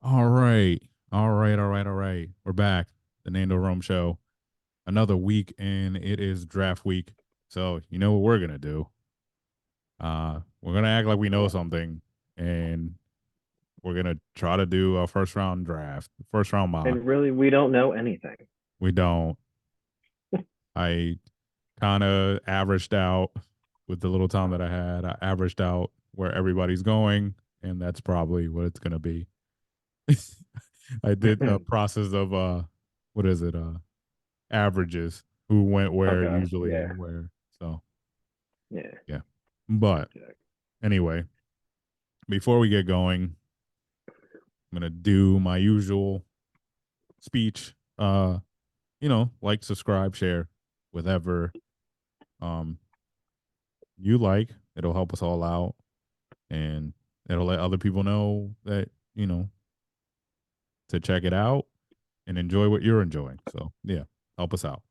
All right. All right. All right. All right. We're back. The Nando Rome Show. Another week, and it is draft week. So, you know what we're going to do? We're going to act like we know something, and we're going to try to do a first round draft, first round mock. And really, we don't know anything. We don't. I kind of averaged out with the little time that I had. I averaged out where everybody's going, and that's probably what it's going to be. I did a Oh process of, what is it? Averages, who went where gosh, usually yeah, and where. So yeah, yeah. But exactly. anyway, before we get going, I'm gonna do my usual speech. Like, subscribe, share, whatever um you like. It'll help us all out, and it'll let other people know that, to check it out and enjoy what you're enjoying. So yeah, help us out.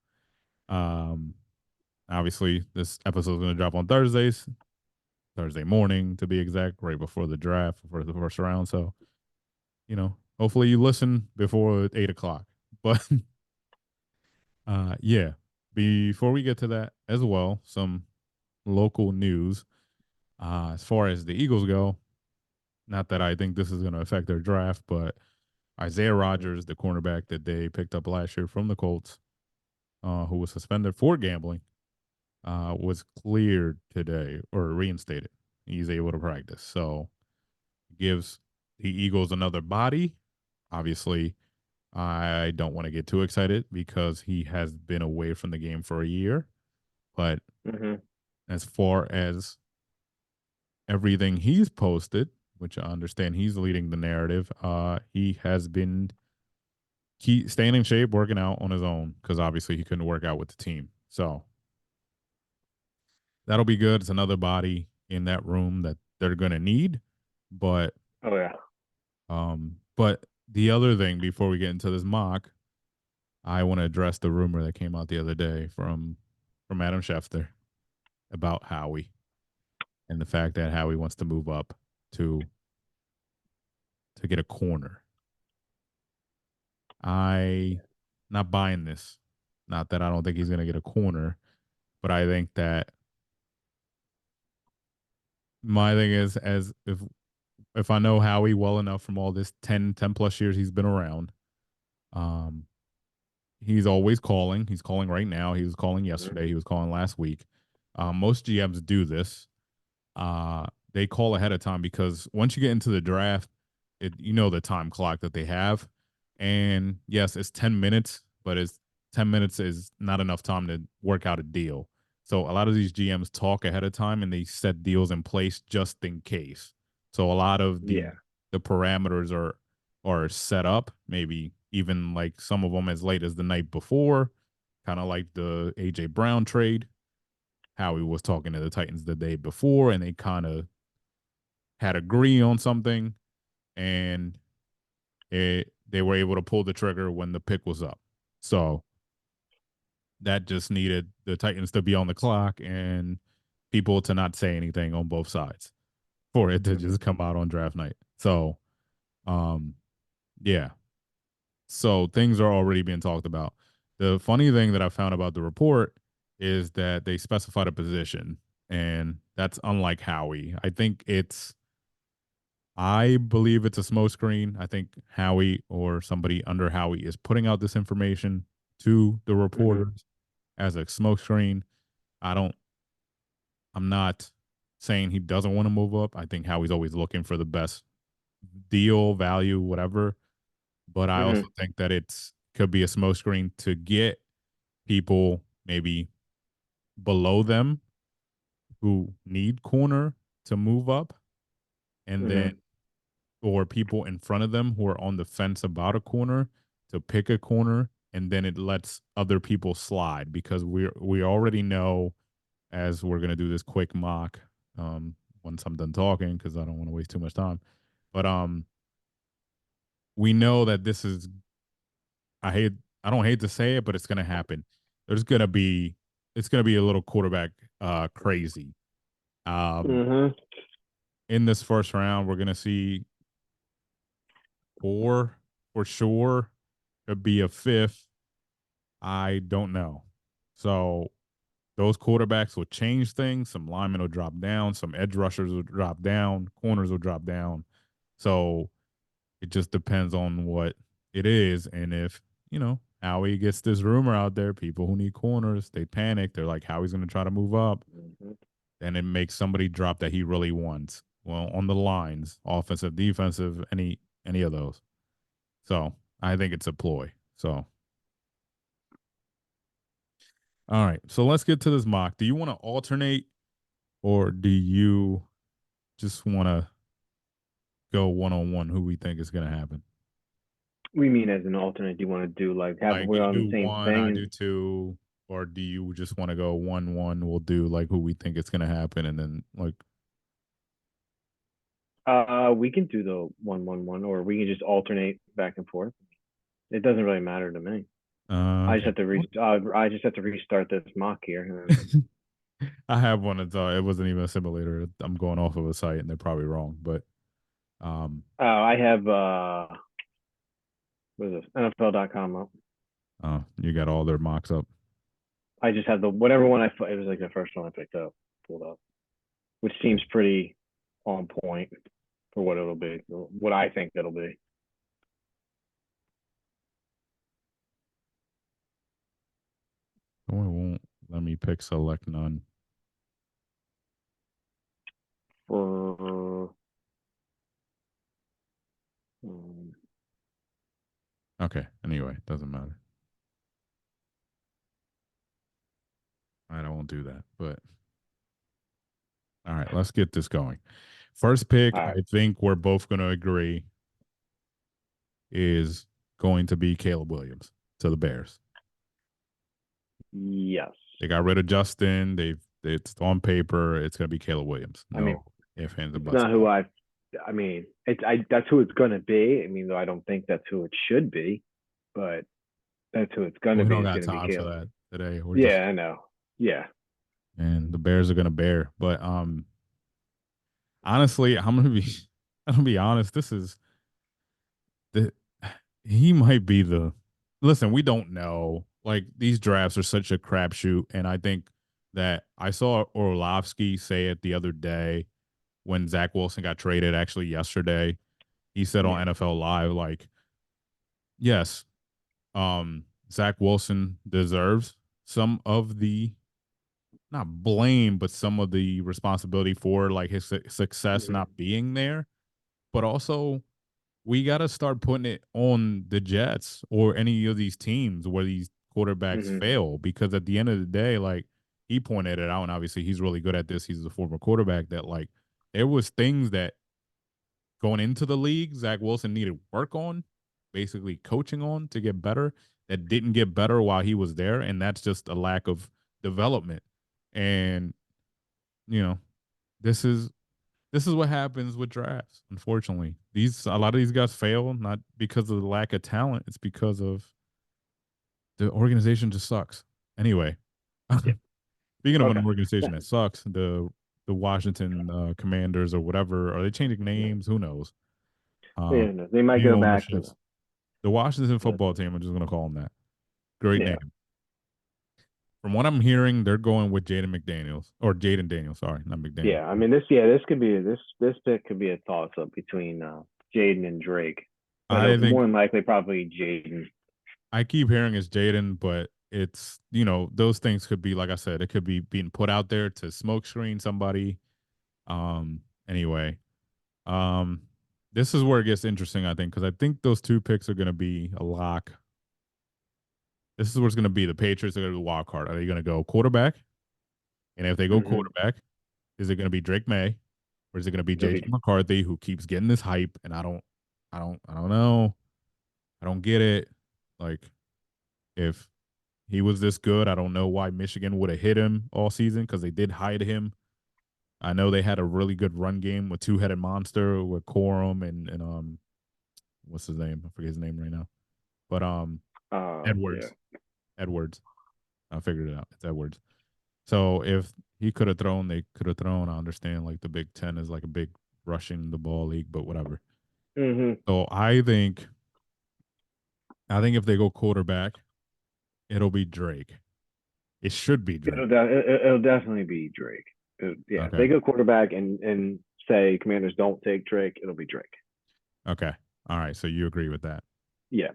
Um Obviously this episode is gonna drop on Thursday morning to be exact, right before the draft for the first round. So, hopefully you listen before 8 o'clock. But yeah, before we get to that as well, some local news. As far as the Eagles go, not that I think this is going to affect their draft, but Isaiah Rodgers, the cornerback that they picked up last year from the Colts, who was suspended for gambling, was cleared today or reinstated. He's able to practice. So gives the Eagles another body. Obviously, I don't want to get too excited because he has been away from the game for a year. But Hmm. as far as everything he's posted, which I understand he's leading the narrative, he has been staying in shape, working out on his own because obviously he couldn't work out with the team. So that'll be good. It's another body in that room that they're going to need. But Oh yeah. the other thing before we get into this mock, I want to address the rumor that came out the other day from Adam Schefter about Howie and the fact that Howie wants to move up to to get a corner. I not buying this. Not that I don't think he's going to get a corner, but I think that my thing is, as if I know Howie well enough from all this 10 plus years he's been around, um he's always calling. He's calling right now. He was calling Hmm. yesterday. He was calling last week. Most GMs do this. They call ahead of time because once you get into the draft, the time clock that they have, and yes, it's 10 minutes, but it's 10 minutes is not enough time to work out a deal. So a lot of these GMs talk ahead of time and they set deals in place just in case. So a lot of the Yeah. the parameters are set up, maybe even like some of them as late as the night before, kind of like the AJ Brown trade. Howie was talking to the Titans the day before, and they kind of had agree on something, and they were able to pull the trigger when the pick was up. So that just needed the Titans to be on the clock and people to not say anything on both sides for it to Hmm. just come out on draft night. So, um, yeah. So things are already being talked about. The funny thing that I found about the report is that they specified a position, and that's unlike Howie. I believe it's a smokescreen. I think Howie or somebody under Howie is putting out this information to the Hmm. reporters as a smokescreen. I don't, I'm not saying he doesn't want to move up. I think Howie's always looking for the best deal, value, whatever. But I also Hmm. think that it's could be a smokescreen to get people maybe below them who need corner to move up, and then Hmm. or people in front of them who are on the fence about a corner to pick a corner, and then it lets other people slide because we already know, as we're gonna do this quick mock once I'm done talking because I don't want to waste too much time. But we know that this is I hate I don't hate to say it, but it's gonna happen. There's gonna be it's gonna be a little quarterback crazy. Um Hmm. in this first round, we're gonna see four for sure. Could be a fifth. I don't know. So those quarterbacks will change things. Some linemen will drop down. Some edge rushers will drop down. Corners will drop down. So it just depends on what it is. And if, Howie gets this rumor out there, people who need corners, they panic. They're like, Howie's going to try to move up. Hmm. And it makes somebody drop that he really wants. Well, on the lines, offensive, defensive, any of those. So I think it's a ploy. So all right. So let's get to this mock. Do you want to alternate or do you just want to go one on one who we think is going to happen? We mean as an alternate, do you want to do like have Like we're you on the do same one, thing I do and two, or do you just want to go 1-1? We'll do like who we think it's going to happen, and then like we can do the 1-1-1, or we can just alternate back and forth. It doesn't really matter to me. I just okay. have to I just have to restart this mock here. And I have one that's it wasn't even a simulator. I'm going off of a site, and they're probably wrong, but um, I have what is this? NFL.com up. you got all their mocks up. I just have the whatever one it was like the first one I picked up, pulled up, which seems pretty on point for what it'll be, what I think it'll be. Oh, it won't let me pick select none. For um, Okay. Anyway, doesn't matter. I won't do that. But all right, let's get this going. First pick, all right, I think we're both going to agree is going to be Caleb Williams to the Bears. yes. They got rid of Justin. It's on paper. It's going to be Caleb Williams. I mean, No ifs, ands, and it's buts not who about I. I mean, that's who it's gonna be. I mean, though I don't think that's who it should be, but that's who it's it. gonna We be. don't Is got gonna be time for Caleb. that today. We're just Yeah, I know. Yeah. and the Bears are going to bear. But honestly, I'm going to be I'm going to be honest. This is the he might be the listen, we don't know. Like these drafts are such a crapshoot. And I think that I saw Orlovsky say it the other day when Zach Wilson got traded, actually yesterday. He said on Yeah. NFL Live, like, yes, Zach Wilson deserves some of the not blame, but some of the responsibility for like his success Hmm. not being there. But also we got to start putting it on the Jets or any of these teams where these quarterbacks Hmm. fail. Because at the end of the day, like he pointed it out, and obviously he's really good at this. He's a former quarterback that like there was things that going into the league, Zach Wilson needed work on, basically coaching on to get better that didn't get better while he was there. And that's just a lack of development. And, you know, this is this is what happens with drafts. Unfortunately, these a lot of these guys fail not because of the lack of talent. It's because of the organization just sucks. Anyway, Yeah. speaking of Okay. an Yeah. organization that sucks, the Washington Commanders or whatever, are they changing Yeah. names? Who knows? Uh, Yeah, no, they might new go back. ownerships. The Washington Yeah. football team. I'm just gonna call them that. Great Yeah. name. From what I'm hearing, they're going with Jaden McDaniels or Jaden Daniels. Sorry, not McDaniels. Yeah. I mean, this could be this pick could be a toss up between Jaden and Drake, but I more think than likely probably Jaden. I keep hearing it's Jaden, but it's those things could be like I said, it could be being put out there to smoke screen somebody. Anyway, um, this is where it gets interesting, I think, because I think those two picks are going to be a lock. This is what's going to be. The Patriots are going to be the wild card. Are they going to go quarterback? And if they go Hmm. quarterback, is it going to be Drake May or is it going to be It'll JJ be McCarthy who keeps getting this hype? And I don't know. I don't get it. Like if he was this good. I don't know why Michigan would have hit him all season because they did hide him. I know they had a really good run game with two headed monster with Corum and what's his name? I forget his name right now. But yeah. Edwards. Edwards. I figured it out. It's Edwards. So if he could have thrown, they could have thrown. I understand like the Big Ten is like a big rushing the ball league, but whatever. Hmm. So I think if they go quarterback, it'll be Drake. It should be Drake. It'll definitely be Drake. Yeah, if Okay. they go quarterback and say Commanders don't take Drake, it'll be Drake. Okay. All right. So you agree with that. Yeah,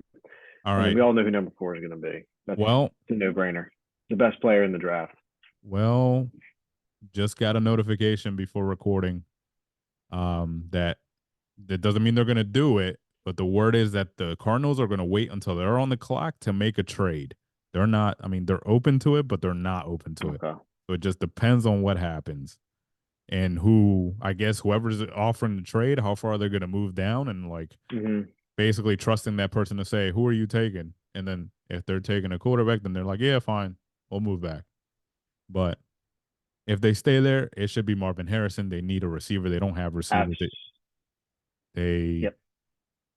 All I mean right. we all know who number four is going to be. That's Well, a no brainer. The best player in the draft. well, just got a notification before recording that doesn't mean they're going to do it, but the word is that the Cardinals are going to wait until they're on the clock to make a trade. They're not, I mean, they're open to it, but they're not open to it. Okay. So it just depends on what happens and who, I guess, whoever's offering the trade, how far they're going to move down and like Hmm. basically trusting that person to say, who are you taking? And then if they're taking a quarterback, then they're like, yeah, fine, we'll move back. But if they stay there, it should be Marvin Harrison. They need a receiver. They don't have receivers. Abs- They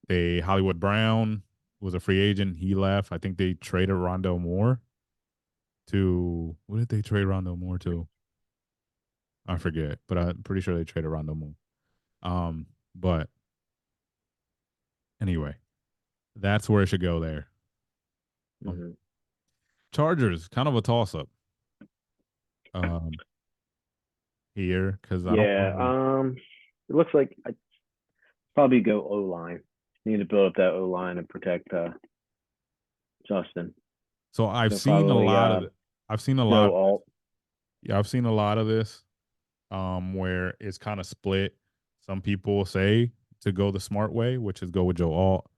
yep. Hollywood Brown was a free agent. He left. I think they traded Rondell Moore to what did they trade Rondell Moore to? I forget, but I'm pretty sure they traded Rondell Moore. But anyway, that's where it should go there. Um, Hmm. Chargers, kind of a toss up. Um, here because I don't Yeah. know. It looks like I probably go O line. Need to build up that O line and protect Justin. So I've So seen a probably lot of. I've seen a lot Joe of this. Alt. Yeah, I've seen a lot of this. Where it's kind of split. Some people say to go the smart way, which is go with Joe Alt,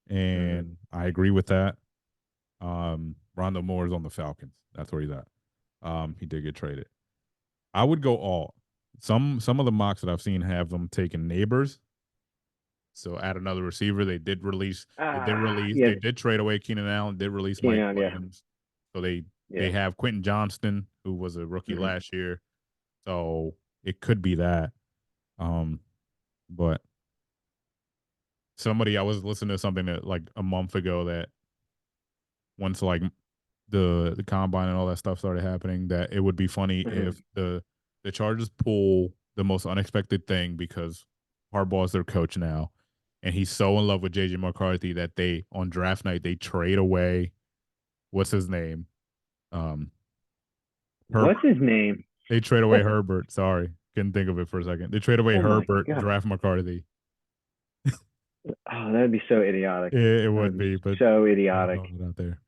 Hmm. and I agree with that. Rondo Moore is on the Falcons. That's where he's at. He did get traded. I would go Alt. Some of the mocks that I've seen have them taking neighbors. So add another receiver. They did release. They did release. Yeah, They did trade away Keenan Allen. Did release Mike Keenan. Yeah, Williams. So they yeah. have Quentin Johnston, who was a rookie Hmm. last year. So it could be that. Um, but somebody I was listening to something that like a month ago that once like the combine and all that stuff started happening, that it would be funny Hmm. if the Chargers pull the most unexpected thing because Harbaugh's their coach now, and he's so in love with JJ McCarthy that they on draft night they trade away what's his name, um What's Herbert. his name? They trade away Herbert. Sorry, couldn't think of it for a second. They trade away Oh my Herbert, god. draft McCarthy. Oh, that'd be so idiotic. It would That'd be be, but so I idiotic. throw it out there.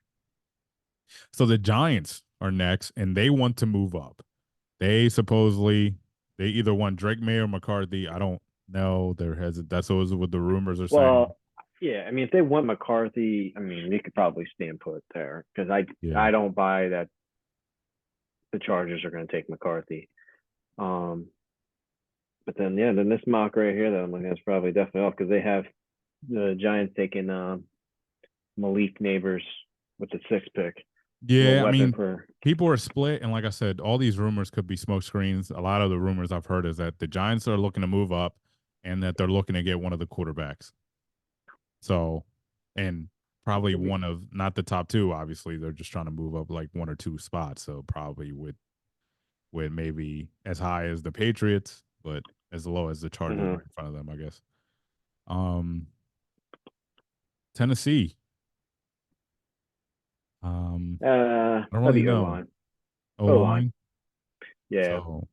So the Giants are next, and they want to move up. They supposedly they either want Drake May or McCarthy. I don't know. That's always what the rumors are saying. Well, yeah. I mean, if they want McCarthy, I mean, they could probably stand put there because Yeah, I don't buy that the Chargers are going to take McCarthy. Um, but then yeah, then this mock right here that I'm looking at is probably definitely off because they have the Giants taking Malik Neighbors with the sixth pick, a little yeah. I weapon mean, for. people are split, and like I said, all these rumors could be smoke screens. A lot of the rumors I've heard is that the Giants are looking to move up, and that they're looking to get one of the quarterbacks. So, and probably one of not the top two. Obviously, they're just trying to move up like one or two spots. So probably with maybe as high as the Patriots, but as low as the Chargers Mm-hmm. right in front of them, I guess. Um, Tennessee. I don't That'd really be O know. line. O O line. line. Yeah, So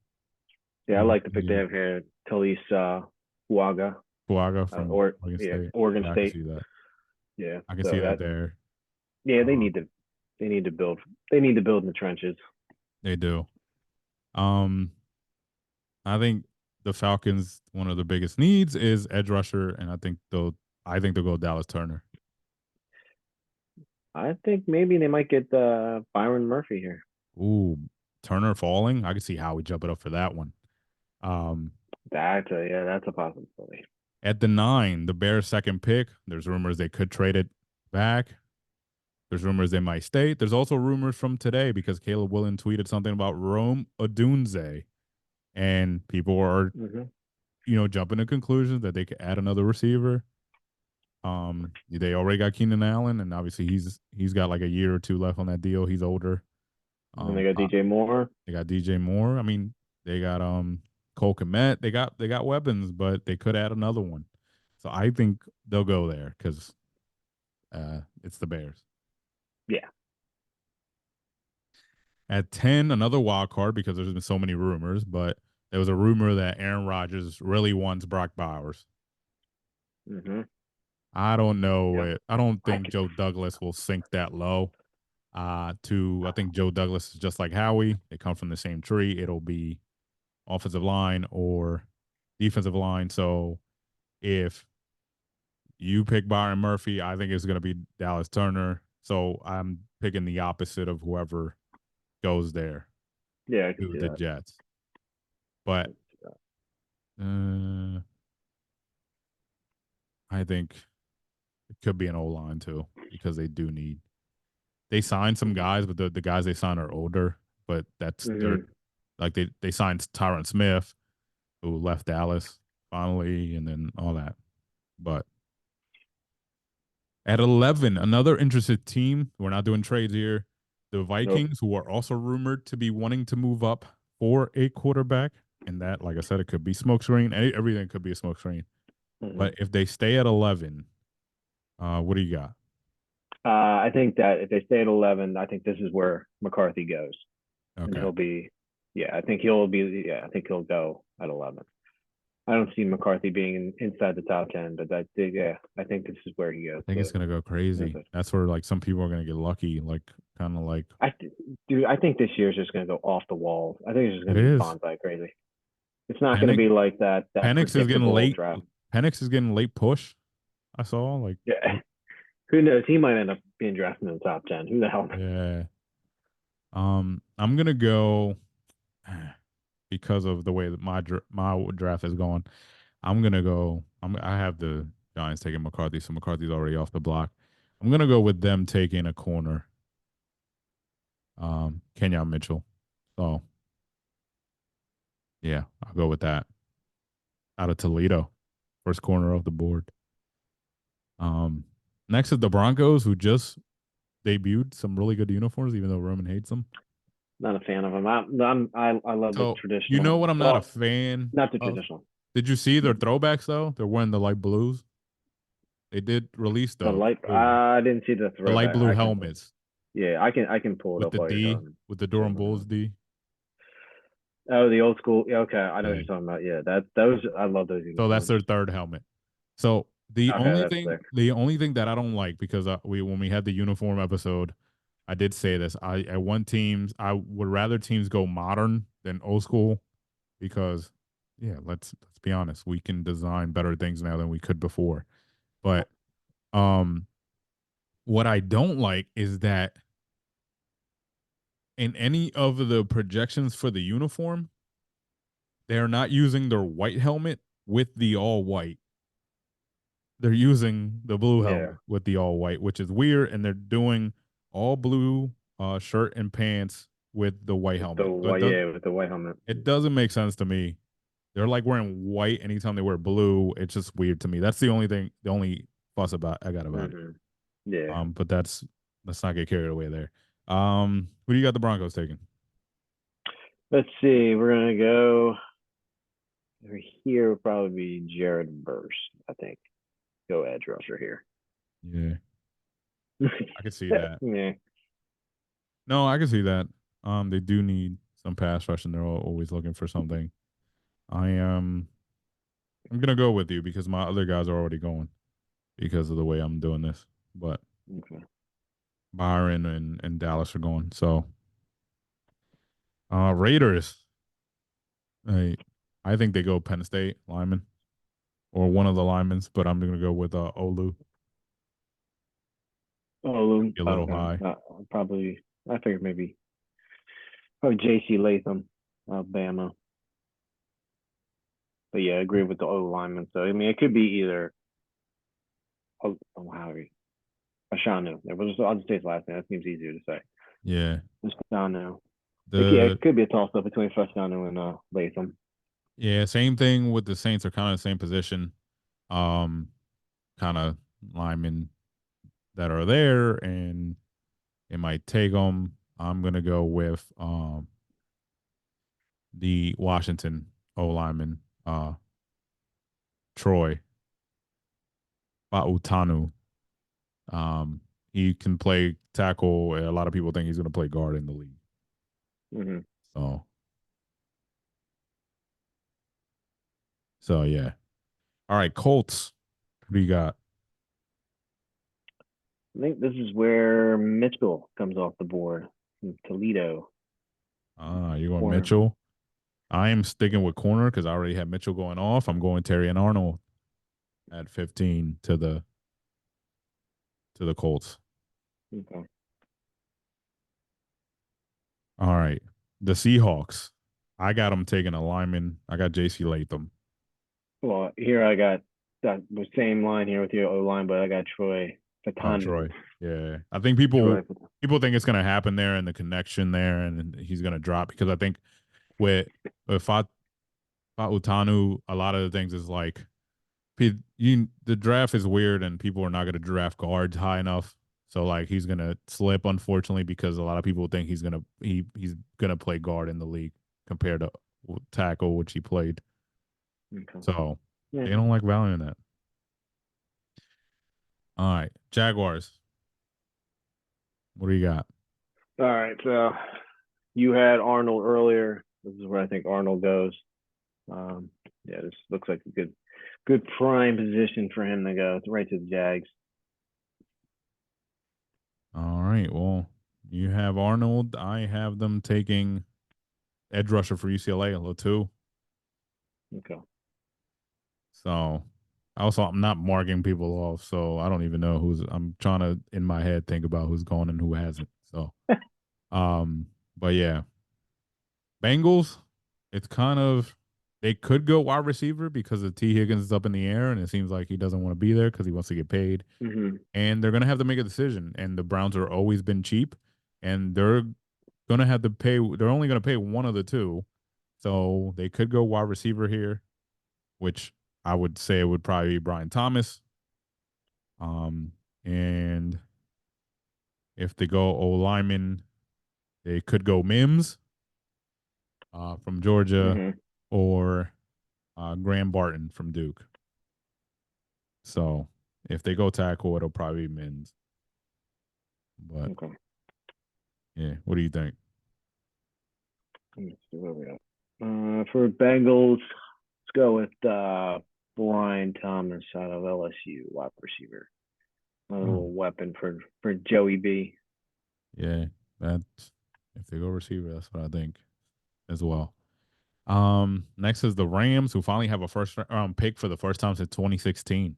yeah. I you like the pick they have here. Talise Huaga, Fuaga from or Oregon yeah, State. Oregon Yeah, I can State. see that. Yeah. I can see So that that there. yeah, Uh, they need to build they need to build in the trenches. they do. Um, I think the Falcons one of the biggest needs is edge rusher, and I think they'll go Dallas Turner. I think maybe they might get Byron Murphy here. Ooh, Turner falling. I can see Howie jumping up for that one. Um, That's a possibility. at the 9, the Bears' second pick. There's rumors they could trade it back. There's rumors they might stay. There's also rumors from today because Caleb Willen tweeted something about Rome Odunze, and people are Hmm. jumping to conclusions that they could add another receiver. They already got Keenan Allen, and obviously he's got like a year or two left on that deal. He's older. And they got Uh, DJ Moore. they got DJ Moore. I mean, they got Cole Komet. They got weapons, but they could add another one. So I think they'll go there because it's the Bears. Yeah. At 10, another wild card because there's been so many rumors, but there was a rumor that Aaron Rodgers really wants Brock Bowers. Mm-hmm. I don't know Yep. it. I don't I think could. Joe Douglas will sink that low. I think Joe Douglas is just like Howie. They come from the same tree. It'll be offensive line or defensive line. So if you pick Byron Murphy, I think it's going to be Dallas Turner. So I'm picking the opposite of whoever goes there Yeah, I can to see the that. Jets. I But can see that. uh, I think it could be an O line too because they do need. They signed some guys, but the guys they signed are older. But that's their Mm-hmm. like they signed Tyron Smith, who left Dallas finally, and then all that. But at 11, another interested team. We're not doing trades here. The Nope. Vikings, who are also rumored to be wanting to move up for a quarterback. And that, like I said, it could be smokescreen. Everything could be a smokescreen. Mm-hmm. But if they stay at 11, what do you got? I think that if they stay at 11, I think this is where McCarthy goes, and Okay. he'll be. Yeah, I think he'll be. Yeah, I think he'll go at 11. I don't see McCarthy being inside the top 10, but yeah, I think this is where he I goes think it's to. going to go crazy. That's where like some people are going to get lucky, like kind of like I dude, I think this year's just going to go off the walls. I think it's just it going to be is. bonsai crazy. It's not going to Penix, be like that Penix is getting predictable late. draft. Penix is getting late push. I saw like, Yeah, who knows? He might end up being drafted in the top 10. Who the hell knows? yeah. I'm gonna go because of the way that my draft is going. I'm gonna go. I have the Giants taking McCarthy, so McCarthy's already off the block. I'm gonna go with them taking a corner. Kenyon Mitchell. So yeah, I'll go with that. Out of Toledo, first corner of the board. Um, Next is the Broncos, who just debuted some really good uniforms, even though Roman hates them. Not a fan of him. I love the So you know traditional. what? I'm not a Well, fan not the of. traditional. Did you see their throwbacks though? They're wearing the light blues. They did release The those light. too. I didn't see the The light throwback. blue I can. helmets Yeah, I can pull it with up the while you're D, talking. with the Durham Check it Bulls out. D. Oh, the old school. Yeah, okay, I know what Yeah. you're talking about. Yeah, that those I love those So that's uniforms. their third helmet. So Okay, that's sick. the only thing that I don't like because we when we had the uniform episode, I did say this. I want teams. I would rather teams go modern than old school because yeah, let's be honest. We can design better things now than we could before. But um, what I don't like is that in any of the projections for the uniform, they're not using their white helmet with the all white. They're using the blue Yeah, helmet with the all white, which is weird. And they're doing all blue shirt and pants with the white with the helmet. So white. Yeah, with the white helmet. it doesn't make sense to me. They're like wearing white anytime they wear blue. It's just weird to me. That's the only thing, the only fuss about I got about it. Mm-hmm. Yeah. But let's not get carried away there. Who do you got the Broncos taking? Let's see. We're gonna go over here. Will probably be Jared Burst. I think. Go edge rusher here. Yeah, I could see that. Yeah. No, I can see that. They do need some pass rush, and they're always looking for something. I am. I'm gonna go with you because my other guys are already going because of the way I'm doing this. But Okay. Byron and Dallas are going. So Raiders. I I think they go Penn State lineman or one of the linemen's, but I'm gonna go with Olu. Oh, A little okay. high. Probably. I figured maybe probably J.C. Latham, Alabama. But yeah, I agree with the O lineman. So I mean, it could be either. Oh, Howie. Ashanu. I'll just say his last name. That seems easier to say. Yeah. Fashanu. The It could be a toss up between Fashanu and Latham. Yeah, same thing with the Saints are kind of the same position. Um, Kind of linemen that are there, and it might take them. I'm gonna go with the Washington O lineman, Troy. Fautanu. Um, he can play tackle. A lot of people think he's going to play guard in the league. Hmm. So, so yeah. All right, Colts. What do you got? I think this is where Mitchell comes off the board from Toledo You going corner. Mitchell? I am sticking with corner because I already had Mitchell going off. I'm going Terry and Arnold at 15 to the Colts. Okay. All right, the Seahawks. I got them taking a lineman. I got J.C. Latham. Well, here I got that the same line here with your O line, but I got Troy Oh, Fatanu. Troy. Yeah, I think Troy. people think it's going to happen there and the connection there, and he's going to drop because I think with Utanu, a lot of the things is like the draft is weird and people are not going to draft guards high enough. So like he's going to slip unfortunately because a lot of people think he's going to play guard in the league compared to tackle which he played. Okay. So Yeah. they don't like valuing that. All right, Jaguars. What do you got? All right. So you had Arnold earlier. This is where I think Arnold goes. Um, yeah, this looks like a good prime position for him to go. It's right to the Jags. All right, well, you have Arnold. I have them taking edge rusher for UCLA, Latu. Okay. So also I'm not marking people off, so I don't even know who's I'm trying to in my head think about who's going and who hasn't. So but yeah. Bengals, it's kind of they could go wide receiver because the T Higgins is up in the air and it seems like he doesn't want to be there because he wants to get paid. Mm-hmm. And they're gonna have to make a decision. And the Browns are always been cheap and they're gonna have to pay they're only gonna pay one of the two. So they could go wide receiver here, which I would say it would probably be Brian Thomas. Um, and if they go O lineman, they could go Mims from Georgia Mm-hmm. or Graham Barton from Duke. So if they go tackle, it'll probably be Mims. But Okay. yeah, what do you think? Let me see where we at. For Bengals, let's go with Brian Thomas out of LSU, wide receiver. A Oh, little weapon for Joey B. yeah, that's if they go receiver, that's what I think as well. Next is the Rams, who finally have a first round pick for the first time since 2016.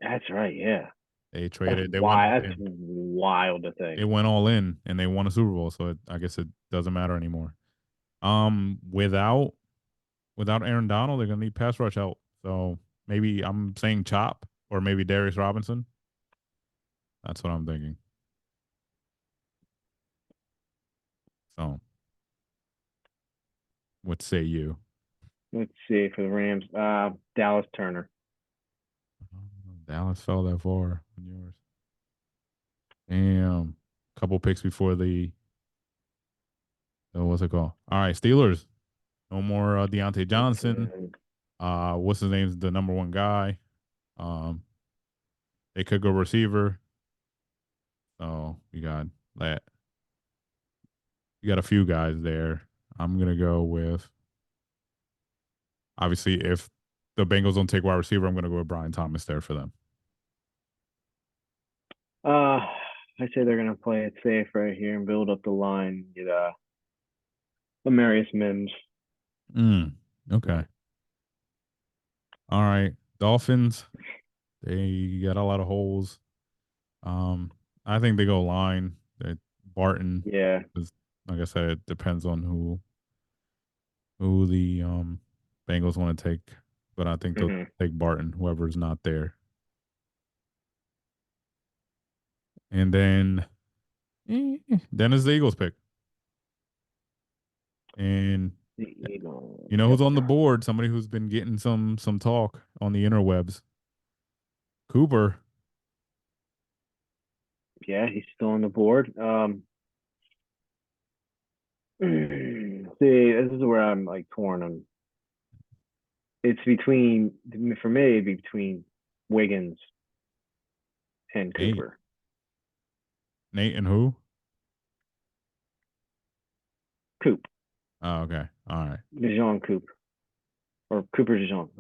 That's right. Yeah. They That's traded, they went why. all That's in. wild to They think. went all in and they won a Super Bowl, so I guess it doesn't matter anymore. Without Aaron Donald, they're gonna need pass rush help. So maybe I'm saying Chop or maybe Darius Robinson. That's what I'm thinking. So what say you? Let's see for the Rams. Dallas Turner. Dallas fell that far on yours. Damn. Couple picks before what's it called? All right, Steelers. No more Deontay Johnson. Okay. What's his name's the number one guy. Um, they could go receiver. So you got that. You got a few guys there. I'm gonna go with obviously if the Bengals don't take wide receiver, I'm gonna go with Brian Thomas there for them. I say they're gonna play it safe right here and build up the line. Get Amarius Mims. Okay. All right. Dolphins. They got a lot of holes. Um, I think they go line. They Barton Yeah. is like I said, it depends on who the Bengals want to take, but I think they'll Hmm. take Barton, whoever's not there. And then is the Eagles pick. And The Eagles. you know Yep. who's on the board? Somebody who's been getting some talk on the interwebs. Cooper. Yeah, he's still on the board. See, this is where I'm like torn on it's between for me. It'd be between Wiggins and Nate, Cooper. Nate, and who? Coop, Oh, okay, all right. Dijon Coop, or Cooper Dijon.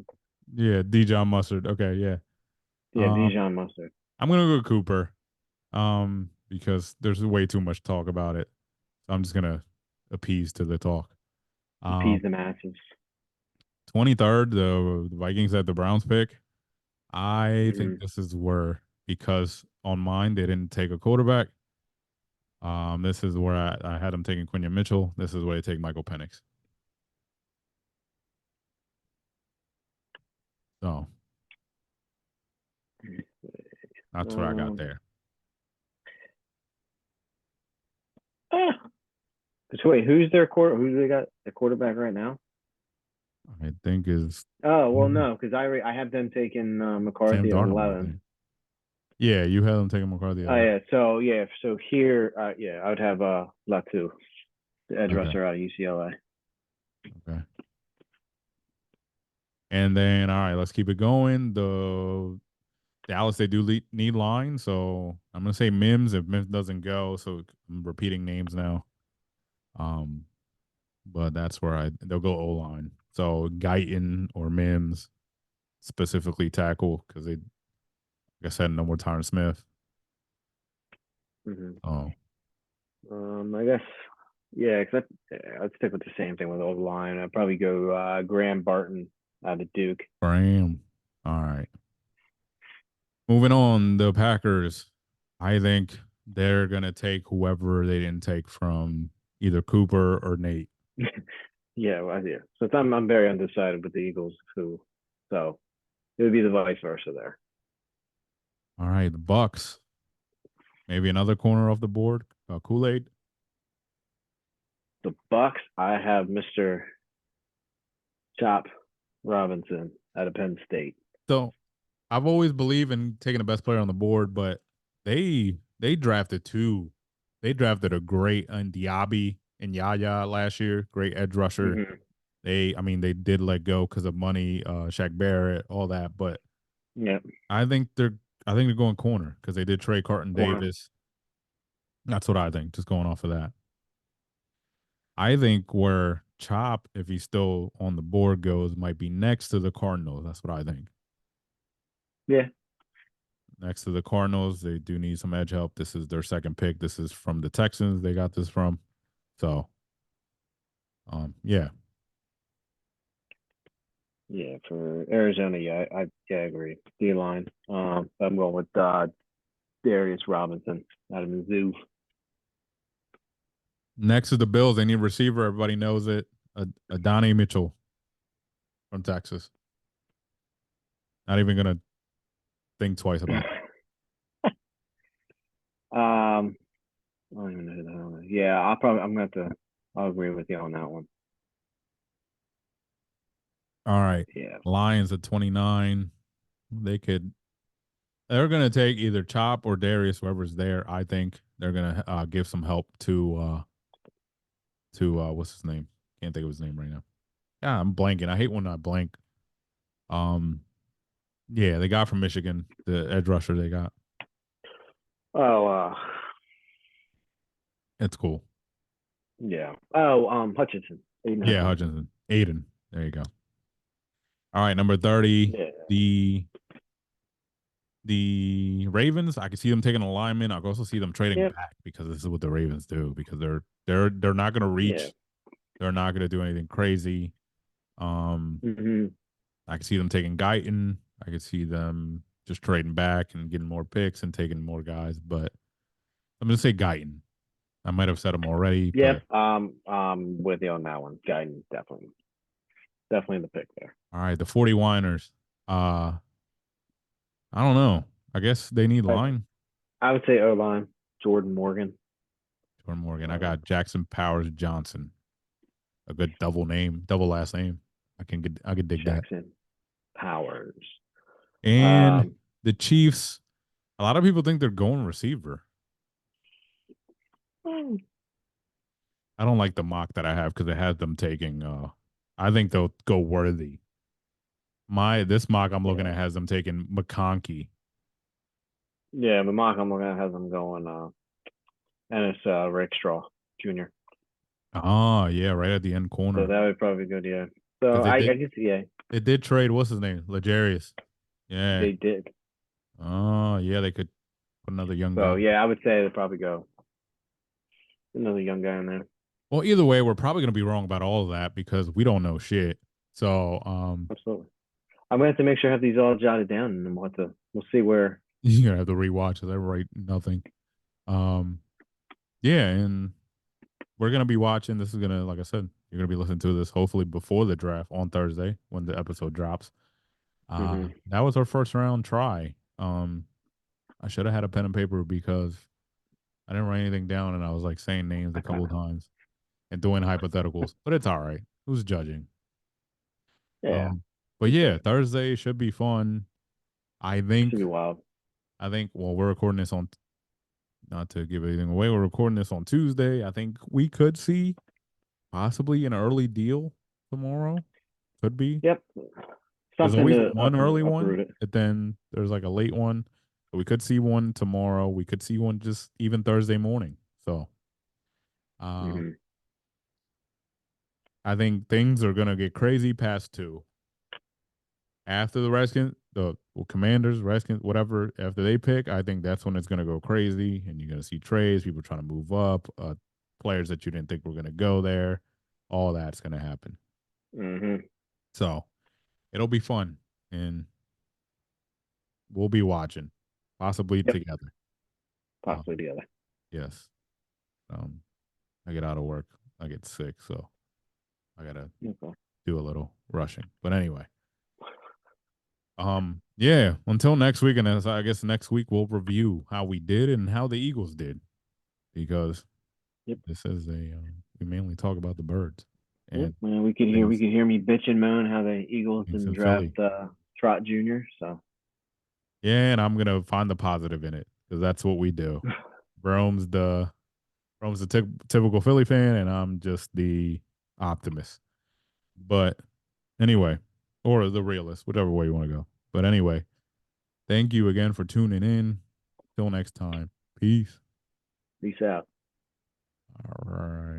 Yeah, Dijon Mustard. Okay, yeah. Yeah, Um, Dijon Mustard. I'm gonna go Cooper. Because there's way too much talk about it. So I'm just gonna appease to the talk. Appease Um, the masses. 23rd, the Vikings had the Browns pick. I think Mm-hmm. this is where because on mine they didn't take a quarterback. This is where I had them taking Quinion Mitchell. This is where they take Michael Penix. So that's what I got Um, there. ah, so wait, who's their quarter? Who do they got the quarterback right now? I think is Oh well, no, because I have them taking Sam McCarthy at Darnold. I 11. think. Yeah, you had them taking McCarthy at Oh 11. yeah, so here, yeah, I would have Latu, the edge Okay, rusher out of UCLA. okay. And then all right, let's keep it going. The Dallas, they do need line, so I'm gonna say Mims if Mims doesn't go. So I'm repeating names now. Um, but that's where they'll go O line. So Guyton or Mims, specifically tackle because they, like I said, no more Tyron Smith. Mm-hmm. Oh, I guess, yeah, because I'd stick with the same thing with old line. I'd probably go Graham Barton out of Duke. Graham. All right. Moving on, the Packers. I think they're gonna take whoever they didn't take from either Cooper or Nate. Yeah, well, yeah. So I'm very undecided with the Eagles, who, so it would be the vice versa there. All right, the Bucks. Maybe another corner off the board. Kool Aid. The Bucks, I have Mr. Chop Robinson out of Penn State. So I've always believed in taking the best player on the board, but they drafted two. They drafted a great Diaby and Yaya last year, great edge rusher. Mm-hmm. I mean, they did let go because of money, Shaq Barrett, all that. But Yeah, I think they're, I think they're going corner because they did trade Carton corner. Davis. That's what I think. Just going off of that, I think where Chop, if he's still on the board, goes might be next to the Cardinals. That's what I think. Yeah, Next to the Cardinals. They do need some edge help. This is their second pick. This is from the Texans. They got this from. So, yeah. yeah. For Arizona, yeah, I agree. D line. I'm going with Darius Robinson out of Mizzou. Next to the Bills, they need a receiver. Everybody knows it. Adonai Mitchell from Texas. Not even gonna think twice about that. I don't even know who the hell. Yeah, I'm gonna have to. I'll agree with you on that one. All right. Yeah, Lions at 29. They could. They're gonna take either Chop or Darius, whoever's there. I think they're gonna give some help to what's his name? Can't think of his name right now. Yeah, I'm blanking. I hate when I blank. Um, Yeah, they got from Michigan, the edge rusher they got. Oh, It's cool. yeah. Oh, Hutchinson, Aiden Yeah, Hutchinson. Hutchinson. Aiden. There you go. All right, number 30. Yeah, The Ravens, I can see them taking a lineman. I can also see them trading yep, back because this is what the Ravens do, because they're not gonna yeah. reach. They're not gonna do anything crazy. Um, Mm-hmm. I can see them taking Guyton. I could see them just trading back and getting more picks and taking more guys, but I'm gonna say Guyton. I might have said him already, Yep. but With you on that one. Guidance, definitely the pick there. all right, the 49ers. Uh I don't know. I guess they need I line. I would say O line, Jordan Morgan, Jordan Morgan. I uh, got Jackson Powers Johnson. A good double name, double last name. I could dig that. Jackson Powers. And Um, the Chiefs, a lot of people think they're going receiver. I don't like the mock that I have because it has them taking I think they'll go worthy. My this mock I'm looking at Yeah, has them taking McConkey. yeah. But Mock, I'm looking at has them going. And it's Rick Straw Jr. Oh yeah, right at the end So corner that would probably be good. Yeah. So because I guess yeah, they did trade what's his name Legarius. Yeah. they did. Oh yeah, they could put another young So guy. yeah, I would say they'd probably go another young guy in there. Well, either way, we're probably gonna be wrong about all of that because we don't know shit. So Absolutely. I'm gonna have to make sure I have these all jotted down, and we'll see where. you're gonna have to rewatch it. I write nothing. Um yeah, and we're gonna be watching. This is gonna, like I said, you're gonna be listening to this hopefully before the draft on Thursday when the episode drops. Hmm. That was our first round try. I should have had a pen and paper because I didn't write anything down and I was like saying names a couple of times and doing hypotheticals, but it's all right. Who's judging? Yeah, Um, but it's yeah, good. Thursday should be fun. I Should think. be wild. Well, we're recording this on, not to give anything away. We're recording this on Tuesday. I think we could see possibly an early deal tomorrow. Could be. Yep, There's something always to one early one, uproot it. but then there's like a late one. So we could see one tomorrow. We could see one just even Thursday morning. So um, Hmm. I think things are gonna get crazy past two. After the Redskins, the Commanders, Redskins, whatever, after they pick, I think that's when it's gonna go crazy, and you're gonna see trades, people trying to move up, players that you didn't think were gonna go there. All that's gonna happen. Hmm. So it'll be fun, and we'll be watching, possibly Yep, together. possibly Um, together. yes. Um, I get out of work, I get sick, so I gotta Okay. do a little rushing. But anyway, yeah. Until next week, and as I guess next week we'll review how we did and how the Eagles did because Yep. this is we mainly talk about the birds Yep. and Man, we things could hear me bitch and moan how the Eagles things didn't in draft Philly. Trot Jr. So Yeah, and I'm gonna find the positive in it because that's what we do. Rome's the typical Philly fan, and I'm just the optimist. But anyway, or the realist, whichever way you want to go. But anyway, thank you again for tuning in. Till next time. Peace. peace out. All right.